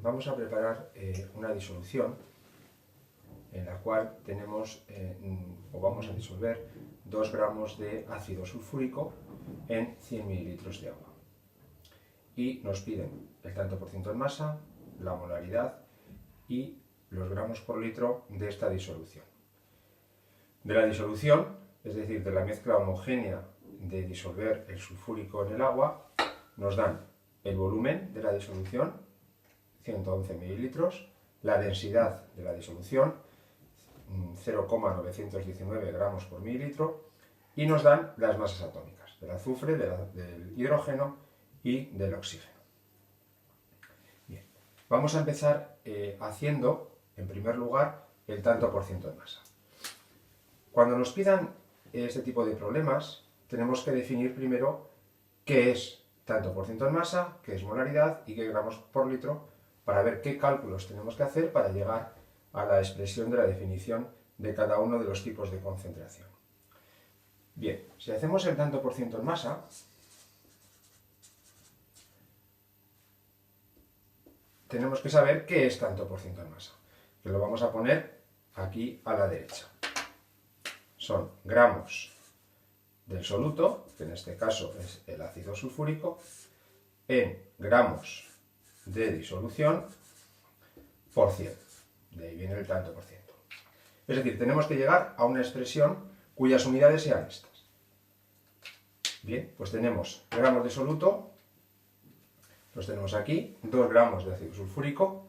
vamos a preparar una disolución en la cual tenemos o vamos a disolver 2 gramos de ácido sulfúrico en 100 mililitros de agua. Y nos piden el tanto por ciento en masa, la molaridad y los gramos por litro de esta disolución. De la disolución, es decir, de la mezcla homogénea de disolver el sulfúrico en el agua, nos dan el volumen de la disolución, 111 mililitros, la densidad de la disolución, 0,919 gramos por mililitro, y nos dan las masas atómicas del azufre, del hidrógeno y del oxígeno. Bien, vamos a empezar haciendo, en primer lugar, el tanto por ciento en masa. Cuando nos pidan este tipo de problemas, tenemos que definir primero qué es tanto por ciento en masa, qué es molaridad y qué gramos por litro, para ver qué cálculos tenemos que hacer para llegar a la expresión de la definición de cada uno de los tipos de concentración. Bien, si hacemos el tanto por ciento en masa, tenemos que saber qué es tanto por ciento en masa, que lo vamos a poner aquí a la derecha. Son gramos del soluto, que en este caso es el ácido sulfúrico, en gramos de disolución por 100. De ahí viene el tanto por ciento. Es decir, tenemos que llegar a una expresión cuyas unidades sean estas. Bien, pues tenemos gramos de soluto, los tenemos aquí, 2 gramos de ácido sulfúrico,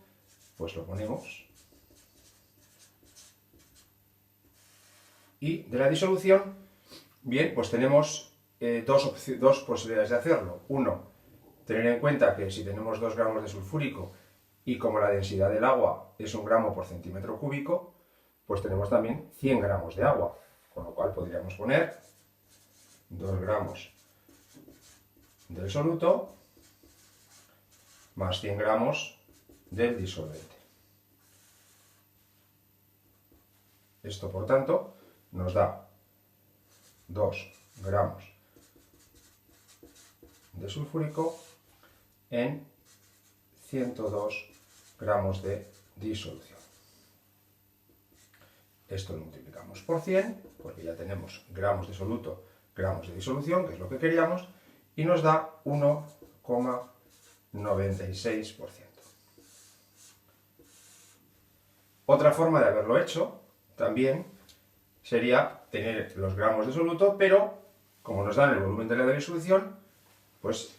pues lo ponemos. Y de la disolución, bien, pues tenemos dos posibilidades de hacerlo. Uno, tener en cuenta que si tenemos 2 gramos de sulfúrico y como la densidad del agua es 1 gramo por centímetro cúbico, pues tenemos también 100 gramos de agua, con lo cual podríamos poner 2 gramos del soluto más 100 gramos del disolvente. Esto, por tanto, nos da 2 gramos de sulfúrico en 102 gramos de disolución. Esto lo multiplicamos por 100, porque ya tenemos gramos de soluto, gramos de disolución, que es lo que queríamos, y nos da 1,96%. Otra forma de haberlo hecho también sería tener los gramos de soluto, pero como nos dan el volumen de la disolución, pues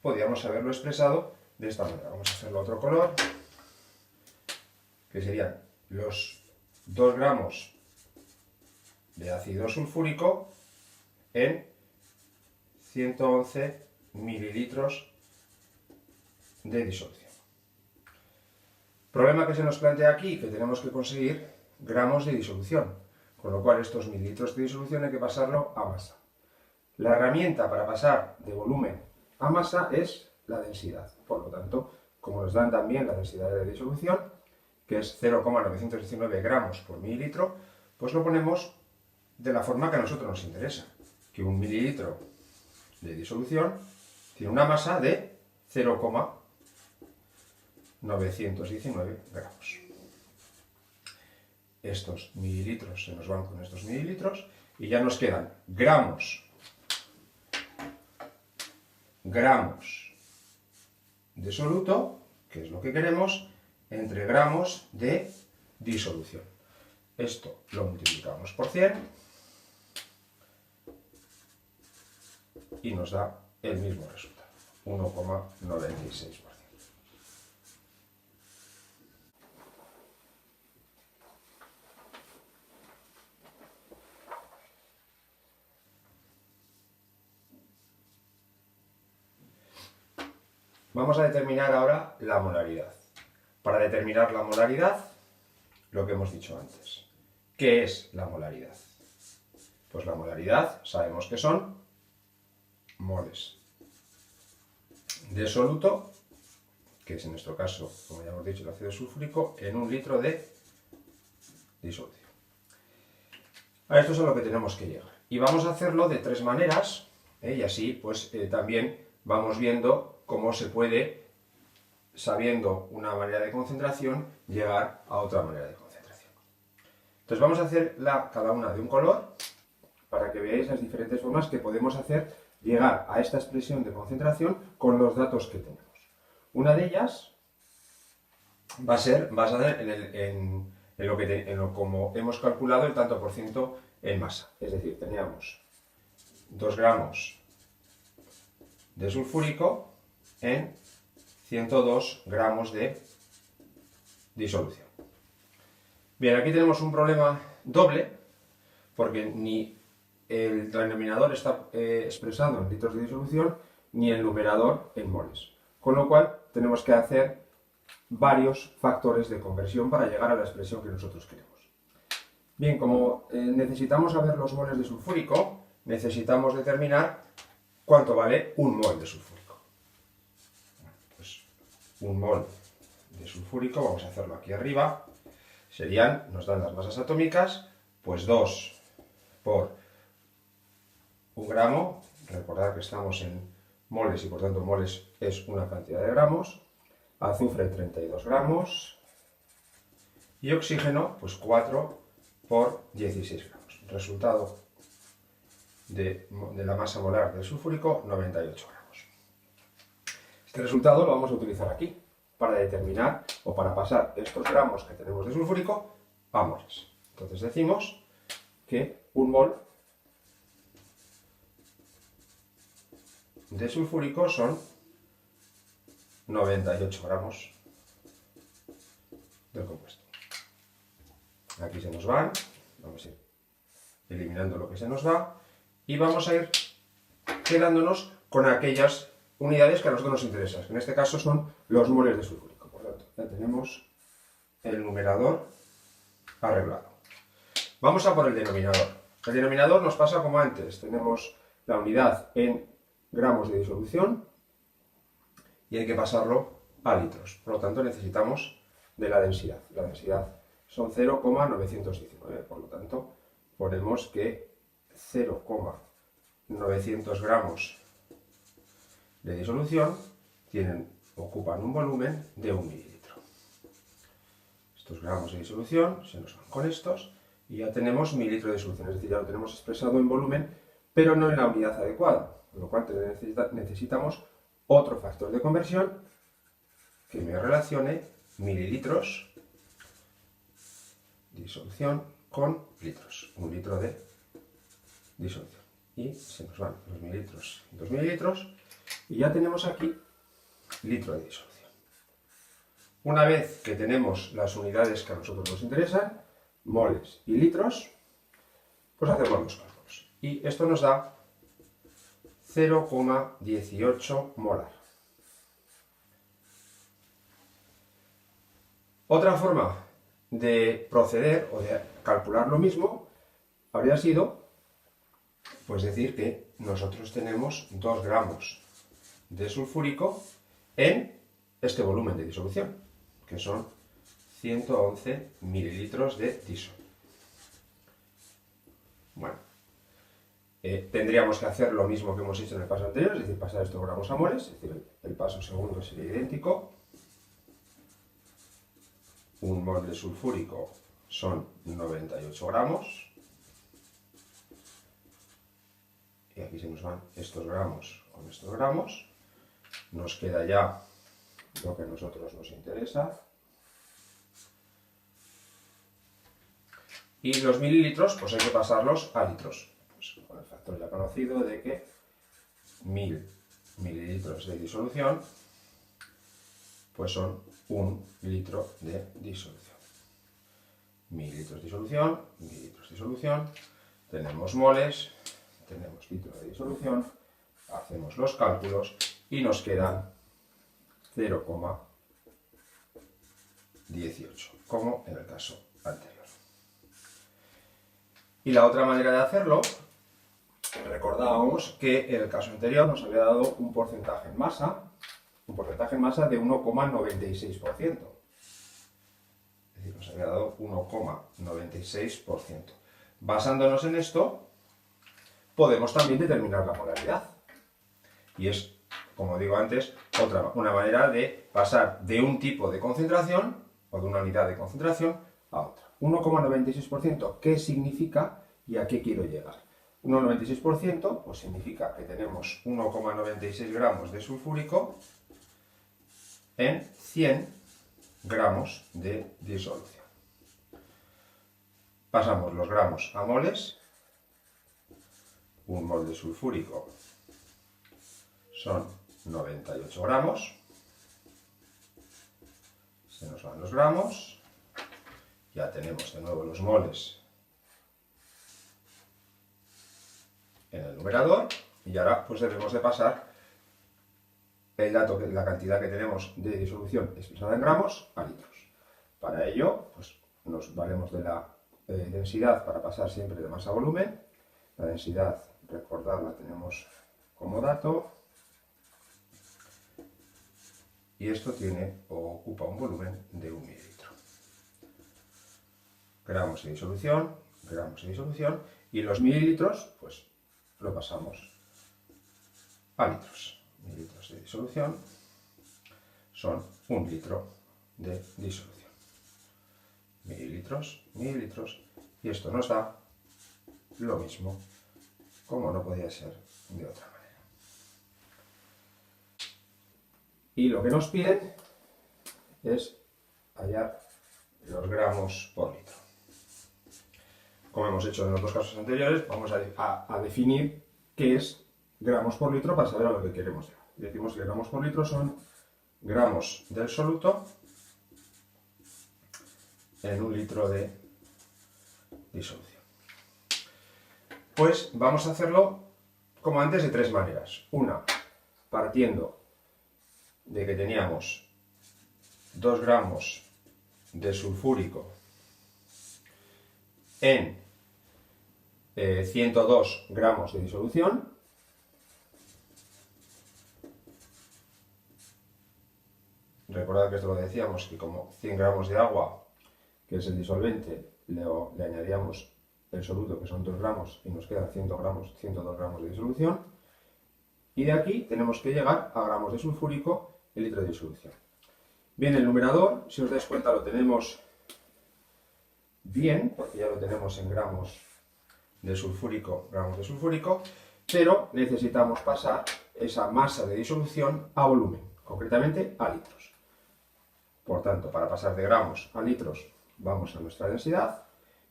podríamos haberlo expresado de esta manera. Vamos a hacerlo a otro color, que serían los 2 gramos de ácido sulfúrico en 111 mililitros de disolución. Problema que se nos plantea aquí, que tenemos que conseguir gramos de disolución, con lo cual estos mililitros de disolución hay que pasarlo a masa. La herramienta para pasar de volumen a masa es la densidad. Por lo tanto, como nos dan también la densidad de disolución, que es 0,919 gramos por mililitro, pues lo ponemos de la forma que a nosotros nos interesa, que 1 mililitro de disolución tiene una masa de 0,919 gramos. Estos mililitros se nos van con estos mililitros y ya nos quedan gramos de soluto, que es lo que queremos, entre gramos de disolución. Esto lo multiplicamos por 100 y nos da el mismo resultado, 1,96%. Vamos a determinar ahora la molaridad. Para determinar la molaridad, lo que hemos dicho antes. ¿Qué es la molaridad? Pues la molaridad sabemos que son moles de soluto, que es en nuestro caso, como ya hemos dicho, el ácido sulfúrico, en 1 litro de disolución. A esto es a lo que tenemos que llegar. Y vamos a hacerlo de 3 maneras, y así pues también vamos viendo cómo se puede sabiendo una manera de concentración, llegar a otra manera de concentración. Entonces vamos a hacer cada una de un color para que veáis las diferentes formas que podemos hacer llegar a esta expresión de concentración con los datos que tenemos. Una de ellas va a ser basada en lo como hemos calculado el tanto por ciento en masa. Es decir, teníamos 2 gramos de sulfúrico en 102 gramos de disolución. Bien, aquí tenemos un problema doble, porque ni el denominador está expresado en litros de disolución, ni el numerador en moles. Con lo cual, tenemos que hacer varios factores de conversión para llegar a la expresión que nosotros queremos. Bien, como necesitamos saber los moles de sulfúrico, necesitamos determinar cuánto vale un mol de sulfúrico. Pues un mol de sulfúrico, vamos a hacerlo aquí arriba, nos dan las masas atómicas, pues 2 por 1 gramo, recordad que estamos en moles y por tanto moles es una cantidad de gramos, azufre 32 gramos y oxígeno pues 4 por 16 gramos. Resultado de la masa molar del sulfúrico, 98 gramos. Este resultado lo vamos a utilizar aquí para determinar o para pasar estos gramos que tenemos de sulfúrico a moles. Entonces decimos que un mol de sulfúrico son 98 gramos del compuesto. Aquí se nos van, vamos a ir eliminando lo que se nos va y vamos a ir quedándonos con aquellas unidades que a nosotros nos interesan, que en este caso son los moles de sulfúrico. Por lo tanto, ya tenemos el numerador arreglado. Vamos a por el denominador. El denominador nos pasa como antes, tenemos la unidad en gramos de disolución y hay que pasarlo a litros. Por lo tanto, necesitamos de la densidad. La densidad son 0,919. Por lo tanto, ponemos que 0,900 gramos de disolución ocupan un volumen de 1 mililitro. Estos gramos de disolución se nos van con estos y ya tenemos mililitro de disolución. Es decir, ya lo tenemos expresado en volumen, pero no en la unidad adecuada. Con lo cual necesitamos otro factor de conversión que me relacione mililitros de disolución con litros. 1 litro de disolución. Y se nos van los mililitros y 2 mililitros. Y ya tenemos aquí litro de disolución. Una vez que tenemos las unidades que a nosotros nos interesan, moles y litros, pues hacemos los cálculos. Y esto nos da 0,18 molar. Otra forma de proceder o de calcular lo mismo habría sido pues decir que nosotros tenemos 2 gramos de sulfúrico en este volumen de disolución, que son 111 mililitros de disol. Bueno, tendríamos que hacer lo mismo que hemos hecho en el paso anterior, es decir, pasar estos gramos a moles, es decir, el paso segundo sería idéntico. 1 mol de sulfúrico son 98 gramos. Y aquí se nos van estos gramos con estos gramos. Nos queda ya lo que a nosotros nos interesa. Y los mililitros, pues hay que pasarlos a litros. Pues con el factor ya conocido de que 1000 mililitros de disolución, pues son 1 litro de disolución. Mililitros de disolución, mililitros de disolución. Tenemos moles, tenemos litros de disolución. Hacemos los cálculos y nos quedan 0,18, como en el caso anterior. Y la otra manera de hacerlo, recordábamos que en el caso anterior nos había dado un porcentaje en masa de 1,96%. Es decir, nos había dado 1,96%. Basándonos en esto, podemos también determinar la molaridad. Y es como digo antes, una manera de pasar de un tipo de concentración o de una unidad de concentración a otra. 1,96%, ¿qué significa y a qué quiero llegar? 1,96% pues significa que tenemos 1,96 gramos de sulfúrico en 100 gramos de disolución. Pasamos los gramos a moles. Un mol de sulfúrico son 98 gramos. Se nos van los gramos. Ya tenemos de nuevo los moles en el numerador. Y ahora pues debemos de pasar el dato, la cantidad que tenemos de disolución expresada en gramos a litros. Para ello pues nos valemos de la densidad para pasar siempre de masa a volumen. La densidad, recordad, la tenemos como dato. Y esto tiene o ocupa un volumen de 1 mililitro. Gramos de disolución, y los mililitros, pues lo pasamos a litros. Mililitros de disolución son 1 litro de disolución. Mililitros, y esto nos da lo mismo, como no podía ser de otra manera. Y lo que nos piden es hallar los gramos por litro. Como hemos hecho en los dos casos anteriores, vamos a definir qué es gramos por litro para saber a lo que queremos llegar. Decimos que gramos por litro son gramos del soluto en 1 litro de disolución. Pues vamos a hacerlo como antes de 3 maneras. Una, partiendo de que teníamos 2 gramos de sulfúrico en 102 gramos de disolución. Recordad que esto lo decíamos, que como 100 gramos de agua, que es el disolvente, le añadíamos el soluto, que son 2 gramos, y nos quedan 102 gramos de disolución. Y de aquí tenemos que llegar a gramos de sulfúrico el litro de disolución. Bien, el numerador, si os dais cuenta, lo tenemos bien, porque ya lo tenemos en gramos de sulfúrico, pero necesitamos pasar esa masa de disolución a volumen, concretamente a litros. Por tanto, para pasar de gramos a litros, vamos a nuestra densidad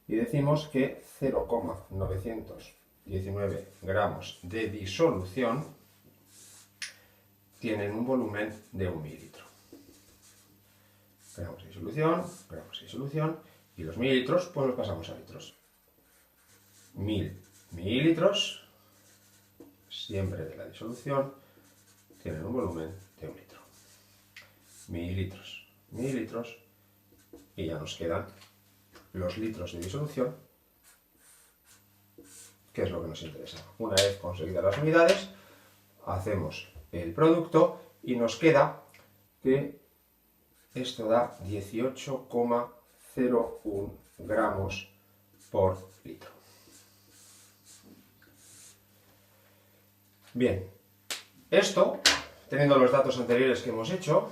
y decimos que 0,919 gramos de disolución tienen un volumen de 1 mililitro. Gramos de disolución, y los mililitros pues los pasamos a litros. 1000 mililitros, siempre de la disolución, tienen un volumen de 1 litro. Mililitros, y ya nos quedan los litros de disolución, que es lo que nos interesa. Una vez conseguidas las unidades, hacemos el producto y nos queda que esto da 18,01 gramos por litro. Bien, esto, teniendo los datos anteriores que hemos hecho,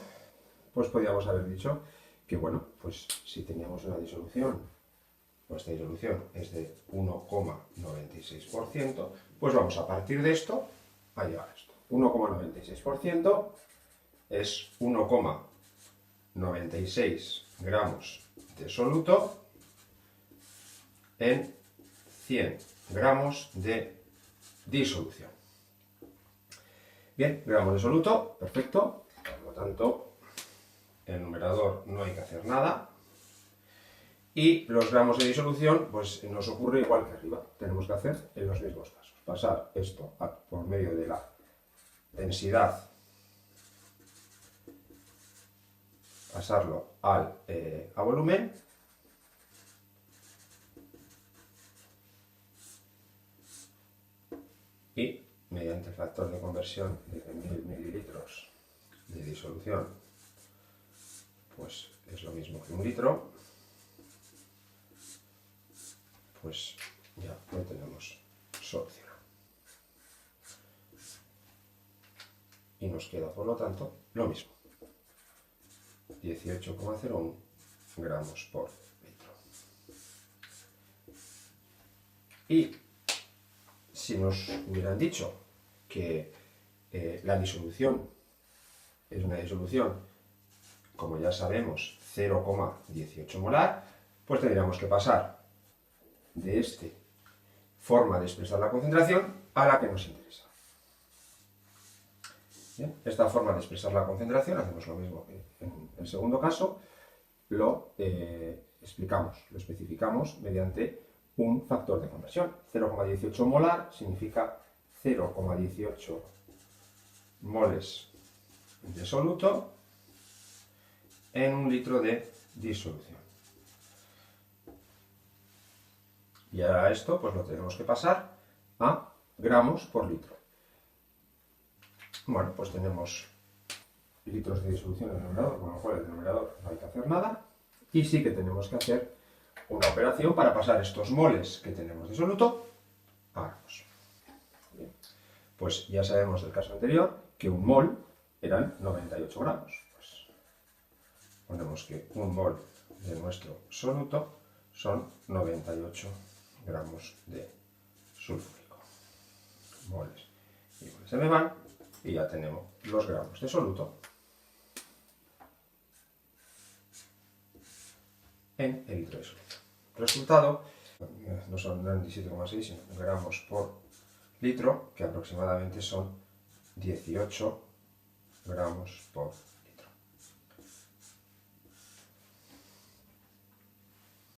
pues podríamos haber dicho que, bueno, pues si teníamos una disolución, nuestra disolución es de 1,96%, pues vamos a partir de esto a llegar a esto. 1,96% es 1,96 gramos de soluto en 100 gramos de disolución. Bien, gramos de soluto, perfecto. Por lo tanto, en el numerador no hay que hacer nada. Y los gramos de disolución, pues nos ocurre igual que arriba. Tenemos que hacer en los mismos pasos. Pasar esto por medio de la densidad, pasarlo a volumen, y mediante el factor de conversión de 1000 mililitros de disolución, pues es lo mismo que 1 litro, pues ya lo tenemos solucionado. y nos queda, por lo tanto, lo mismo. 18,01 gramos por litro. Y si nos hubieran dicho que la disolución es una disolución, como ya sabemos, 0,18 molar, pues tendríamos que pasar de esta forma de expresar la concentración a la que nos interesa. Bien, esta forma de expresar la concentración, hacemos lo mismo que en el segundo caso, lo especificamos mediante un factor de conversión. 0,18 molar significa 0,18 moles de soluto en un litro de disolución. Y ahora esto pues lo tenemos que pasar a gramos por litro. Bueno, pues tenemos litros de disolución en el numerador, con lo cual el denominador no hay que hacer nada. Y sí que tenemos que hacer una operación para pasar estos moles que tenemos de soluto a gramos. Bien. Pues ya sabemos del caso anterior que un mol eran 98 gramos. Pues ponemos que un mol de nuestro soluto son 98 gramos de sulfúrico. Moles y moles se me van y ya tenemos los gramos de soluto en el litro de soluto. Resultado, no son 17,6 sino gramos por litro, que aproximadamente son 18 gramos por